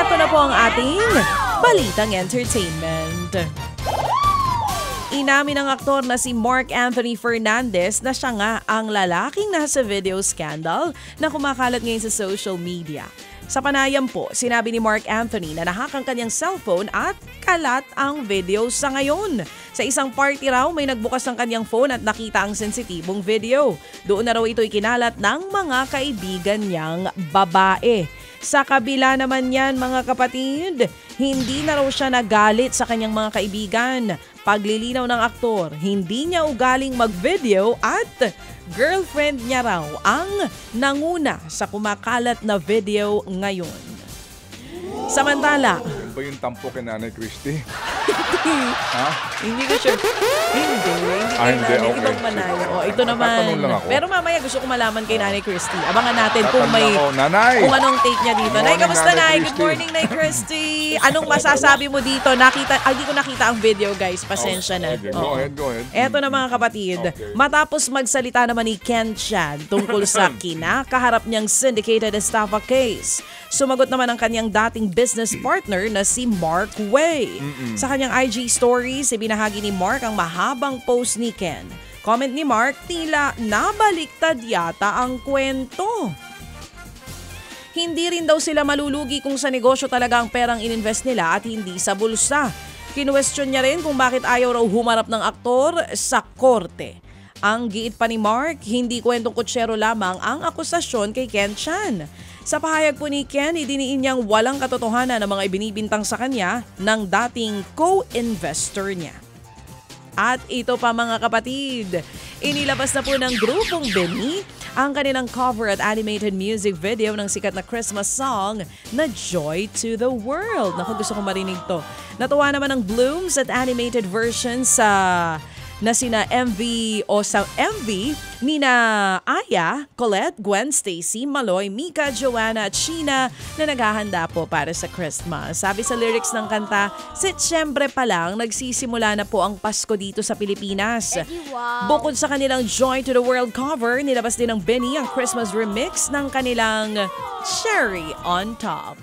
Eto na po ang ating Balitang Entertainment. Inamin ng aktor na si Mark Anthony Fernandez na siya nga ang lalaking nasa video scandal na kumakalat ngayon sa social media. Sa panayam po, sinabi ni Mark Anthony na nahak ang kanyang cellphone at kalat ang video sa ngayon. Sa isang party raw, may nagbukas ng kanyang phone at nakita ang sensitibong video. Doon na raw ito ikinalat ng mga kaibigan niyang babae. Sa kabila naman yan mga kapatid, hindi na raw siya nagalit sa kanyang mga kaibigan. Paglilinaw ng aktor, hindi niya ugaling mag-video at girlfriend niya raw ang nanguna sa kumakalat na video ngayon. Samantala, Yan ba yung tampo kay Nanay Christy? Ha? hindi ko sure. Hindi Hindi, Nanay. okay. Ibang manaya. O, ito naman. Tatanong lang ako. Pero mamaya gusto ko malaman kay Nanay Christy. Abangan natin kung Tatanong may ako, Nanay! kung anong take niya dito. Good Nay, morning, kamusta Nanay Nay? Good Christy. morning, Nay Christy. Anong masasabi mo dito? Hindi ko nakita ang video, guys. Pasensya na. Okay, Oo. go ahead. Eto na mga kapatid, Okay. matapos magsalita naman ni Ken Chan tungkol sa kinakaharap niyang syndicated estafa case, sumagot naman ang kanyang dating business partner na si Mark Wei. Sa kanyang IG stories, ibinahagi ni Mark ang mahabang post ni Ken. Comment ni Mark, tila nabaliktad yata ang kwento. Hindi rin daw sila malulugi kung sa negosyo talaga ang perang ininvest nila at hindi sa bulsa. Kinuwestiyon niya rin kung bakit ayaw raw humarap ng aktor sa korte. Ang giit pa ni Mark, hindi kwentong kutsero lamang ang akusasyon kay Ken Chan. Sa pahayag po ni Ken, idiniin niyang walang katotohanan ng mga ibinibintang sa kanya ng dating co-investor niya. At ito pa mga kapatid, inilabas na po ng grupong Beni ang kanilang cover at animated music video ng sikat na Christmas song na Joy to the World. Naku, gusto kong marinig to. Natuwa naman ang Blooms at animated version na sina sa MV nina Aya, Colette, Gwen Stacy, Maloy, Mika, Joanna at Sheena na naghahanda po para sa Christmas. Sabi sa lyrics ng kanta, Setyembre pa lang nagsisimula na po ang Pasko dito sa Pilipinas. Bukod sa kanilang Joy to the World cover, nilabas din ng Benny ang Christmas remix ng kanilang Cherry on Top.